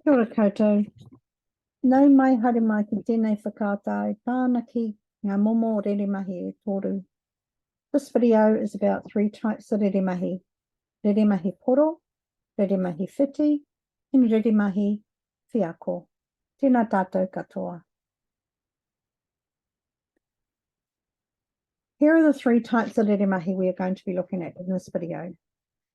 Kia ora koutou. Nau mai haere mai ki tēnei whakātai pāna ki ngā momo reremahi e toru. This video is about 3 types of reremahi. Reremahi poro, Reremahi Whiti, and Reremahi Wheako. Tēnā tātou katoa. Here are the 3 types of reremahi we are going to be looking at in this video.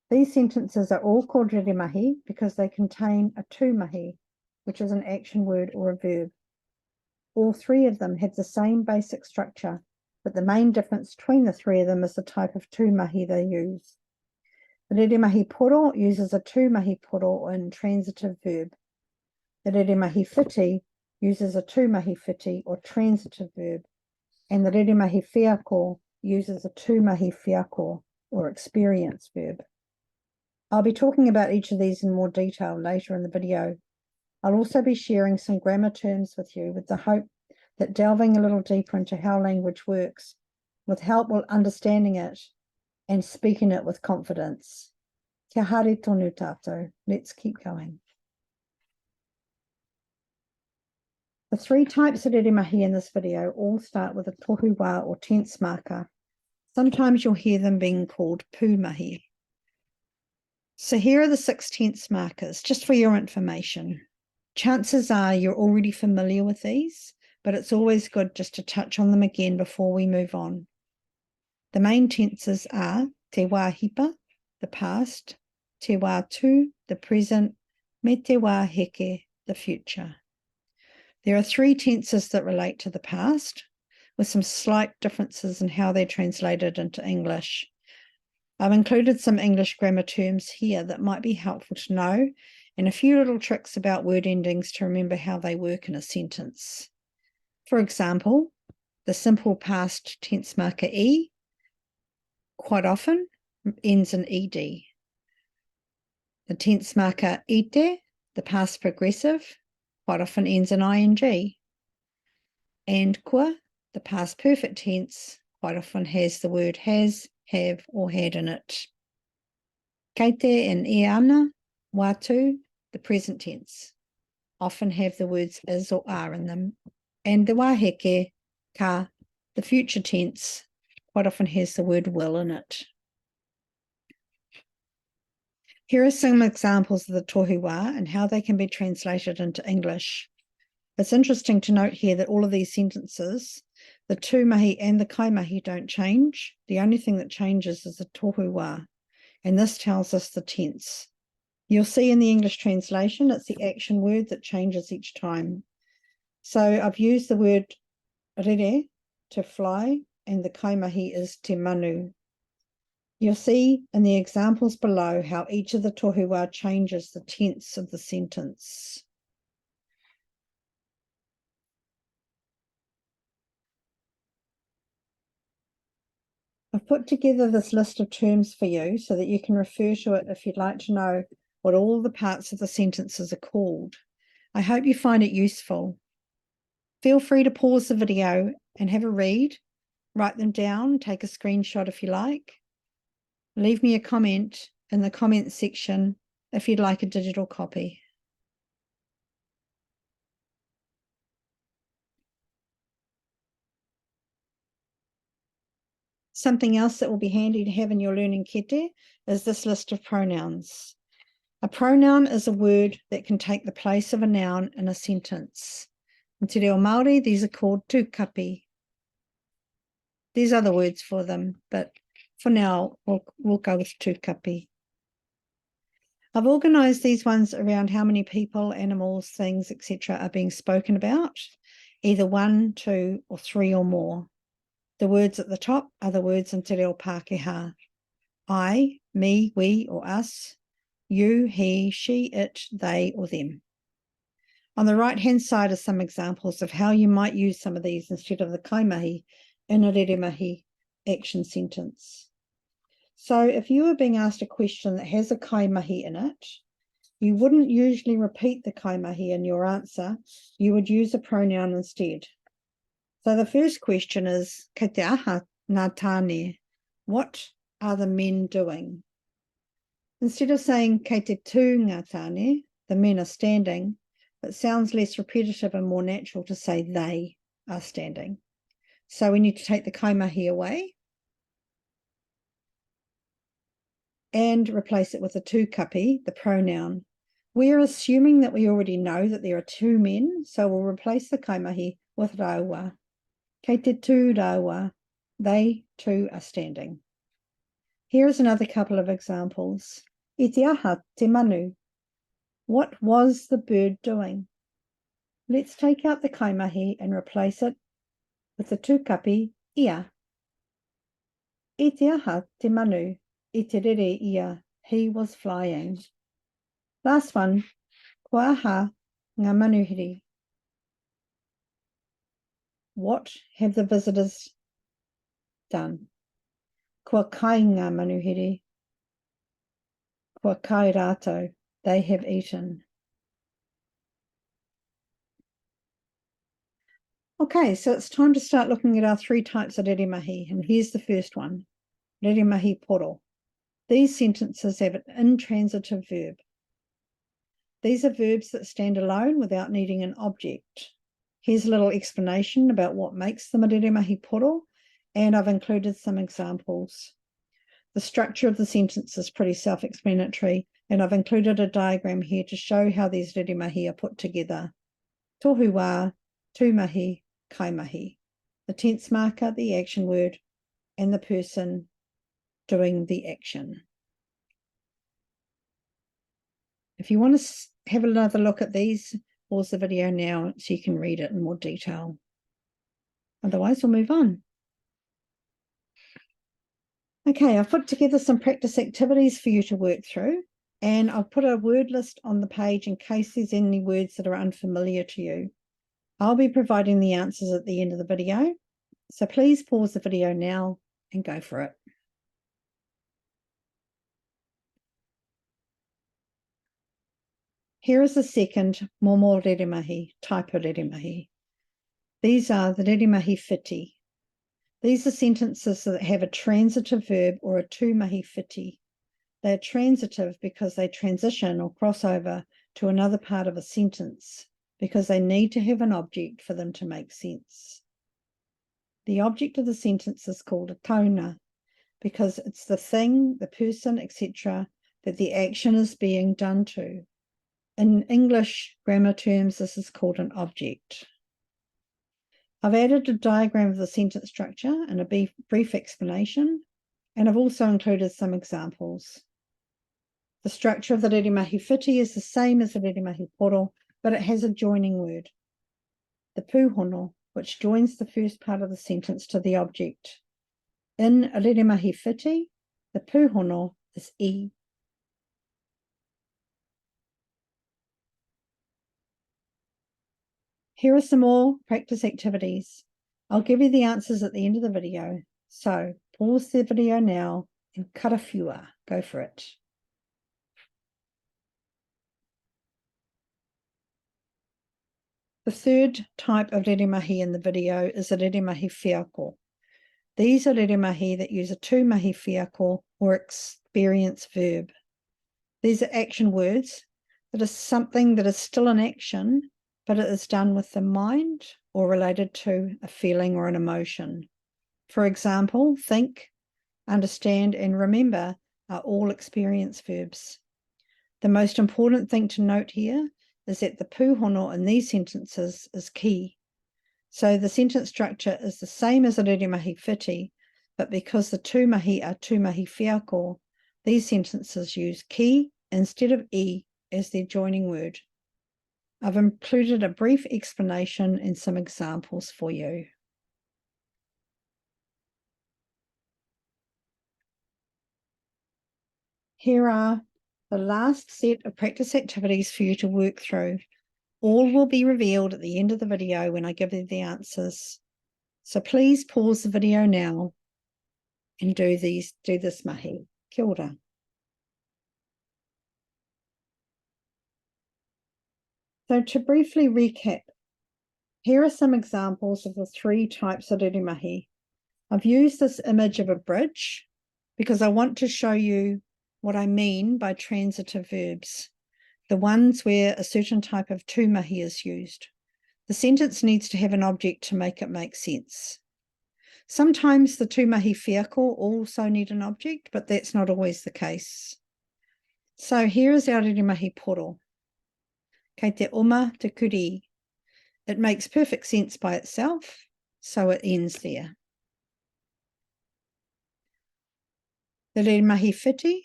These sentences are all called reremahi because they contain a tūmahi, which is an action word or a verb. All 3 of them have the same basic structure, but the main difference between the 3 of them is the type of tūmahi they use. The Reremahi Poro uses a tūmahi poro or intransitive verb. The Reremahi Whiti uses a tūmahi whiti or transitive verb. And the Reremahi Wheako uses a tūmahi wheako or experience verb. I'll be talking about each of these in more detail later in the video. I'll also be sharing some grammar terms with you with the hope that delving a little deeper into how language works will help with understanding it and speaking it with confidence. Kia haere tonu tātou. Let's keep going. The 3 types of reremahi in this video all start with a Tohu Wā or tense marker. Sometimes you'll hear them being called pūmahi. So here are the 6 tense markers, just for your information. Chances are you're already familiar with these, but it's always good just to touch on them again before we move on. The main tenses are te wā hipa, the past, te wā tū, the present, me te wā heke, the future. There are 3 tenses that relate to the past, with some slight differences in how they're translated into English. I've included some English grammar terms here that might be helpful to know, and a few little tricks about word endings to remember how they work in a sentence. For example, the simple past tense marker e quite often ends in ed. The tense marker ite, the past progressive, quite often ends in ing. And kua, the past perfect tense, quite often has the word has, have, or had in it. Kei te and e ana, wātu, the present tense, often have the words is or are in them. And the wāheke, ka, the future tense, quite often has the word will in it. Here are some examples of the Tohu Wā and how they can be translated into English. It's interesting to note here that all of these sentences, the tūmahi and the kaimahi don't change. The only thing that changes is the Tohu Wā, and this tells us the tense. You'll see in the English translation, it's the action word that changes each time. So I've used the word rere, to fly, and the kaimahi is te manu. You'll see in the examples below how each of the Tohu Wā changes the tense of the sentence. I've put together this list of terms for you so that you can refer to it if you'd like to know what all the parts of the sentences are called. I hope you find it useful. Feel free to pause the video and have a read, write them down, take a screenshot if you like. Leave me a comment in the comments section if you'd like a digital copy. Something else that will be handy to have in your learning kete is this list of pronouns. A pronoun is a word that can take the place of a noun in a sentence. In te reo Māori, these are called tūkapi. There's other words for them, but for now, we'll go with tūkapi. I've organised these ones around how many people, animals, things, etc. are being spoken about, either 1, 2, or 3 or more. The words at the top are the words in te reo Pākehā. I, me, we, or us. You, he, she, it, they, or them. On the right-hand side are some examples of how you might use some of these instead of the kaimahi in a reremahi action sentence. So if you were being asked a question that has a kaimahi in it, you wouldn't usually repeat the kaimahi in your answer. You would use a pronoun instead. So the first question is, kei te aha ngā tāne, what are the men doing? Instead of saying kei te tū ngā tāne, the men are standing, It sounds less repetitive and more natural to say they are standing. So we need to take the kaimahi away and replace it with a tūkapi, the pronoun. We're assuming that we already know that there are two men, so we'll replace the kaimahi with rāua. Kei te tū rāua, they too are standing. Here is another couple of examples. I te aha te manu. What was the bird doing? Let's take out the kaimahi and replace it with the tūkapi ia. I te aha te manu, I te rere ia, he was flying. Last one, kua aha ngā manuhiri. What have the visitors done? Kua kai ngā manuhiri. Kua kai rātou, they have eaten. Okay, so it's time to start looking at our three types of reremahi, and here's the first one, Reremahi Poro. These sentences have an intransitive verb. These are verbs that stand alone without needing an object. Here's a little explanation about what makes them a Reremahi Poro, and I've included some examples. The structure of the sentence is pretty self-explanatory, and I've included a diagram here to show how these reremahi are put together. Tohu Wā, tūmahi, kaimahi. The tense marker, the action word, and the person doing the action. If you want to have another look at these, pause the video now so you can read it in more detail. Otherwise, we'll move on. Okay, I've put together some practice activities for you to work through, and I've put a word list on the page in case there's any words that are unfamiliar to you. I'll be providing the answers at the end of the video, so please pause the video now and go for it. Here is the second Momo reremahi, type of reremahi. These are the Reremahi Whiti. These are sentences that have a transitive verb or a tūmahi whiti. They're transitive because they transition or cross over to another part of a sentence, because they need to have an object for them to make sense. The object of the sentence is called a tauna, because it's the thing, the person, etc., that the action is being done to. In English grammar terms, this is called an object. I've added a diagram of the sentence structure and a brief explanation, and I've also included some examples. The structure of the Reremahi Whiti is the same as the Reremahi Poro, but it has a joining word, the pūhono, which joins the first part of the sentence to the object. In a Reremahi Whiti, the pūhono is I. Here are some more practice activities. I'll give you the answers at the end of the video, so pause the video now and karawhiua. Go for it. The third type of reremahi in the video is a Reremahi Wheako. These are reremahi that use a tūmahi wheako or experience verb. These are action words that is something that is still in action, but it is done with the mind or related to a feeling or an emotion. For example, think, understand, and remember are all experience verbs. The most important thing to note here is that the pūhono in these sentences is key. So the sentence structure is the same as a Reremahi Whiti, but because the tūmahi are tūmahi wheako, these sentences use ki instead of I as their joining word. I've included a brief explanation and some examples for you. Here are the last set of practice activities for you to work through. All will be revealed at the end of the video when I give you the answers. So please pause the video now and do this mahi. Kia ora. So to briefly recap, here are some examples of the three types of reremahi. I've used this image of a bridge because I want to show you what I mean by transitive verbs. the ones where a certain type of tūmahi is used. The sentence needs to have an object to make it make sense. Sometimes the tūmahi Whiako also need an object, but that's not always the case. So here is our Reremahi Poro. Kei te oma te kuri. It makes perfect sense by itself, so it ends there. The Reremahi Whiti.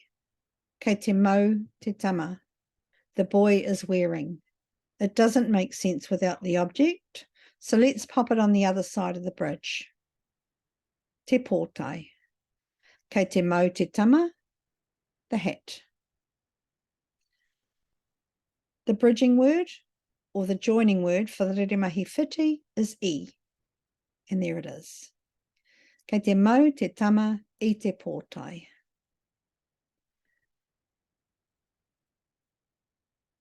Kei te mau te tama. The boy is wearing. It doesn't make sense without the object, so let's pop it on the other side of the bridge. Te pōtai. Kei te mau te tama, the hat. The bridging word, or the joining word for the Reremahi Whiti is I. And there it is. Kei te mau te tama I te pōtai.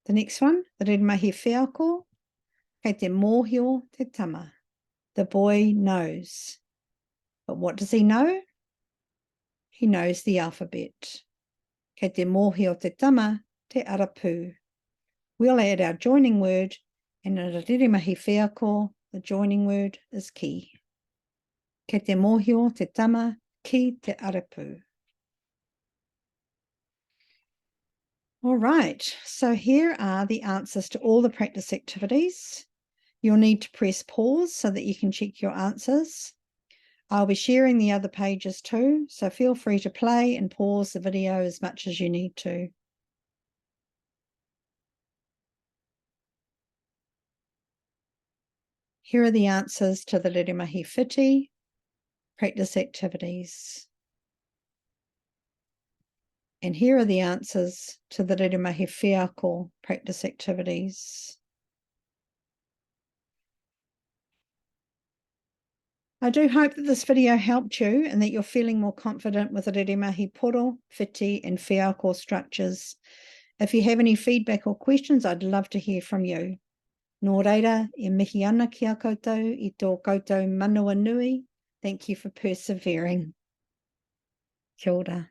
The next one, the Reremahi Whiako. Kei te mōhio te tama. The boy knows. But what does he know? He knows the alphabet. Kei te mōhio te tama, te arapu. We'll add our joining word, and in the Reremahi Whiako, the joining word is ki. Kei te mōhio te tama, ki te arapu. All right, so here are the answers to all the practice activities. You'll need to press pause so that you can check your answers. I'll be sharing the other pages too, so feel free to play and pause the video as much as you need to. Here are the answers to the Reremahi Whiti practice activities. And here are the answers to the Reremahi Whiako practice activities. I do hope that this video helped you and that you're feeling more confident with the Reremahi Poro, Whiti and Whiako structures. If you have any feedback or questions, I'd love to hear from you. Nō reira, e mihi ana ki a koutou, I tō koutou manua nui. Thank you for persevering. Kia ora.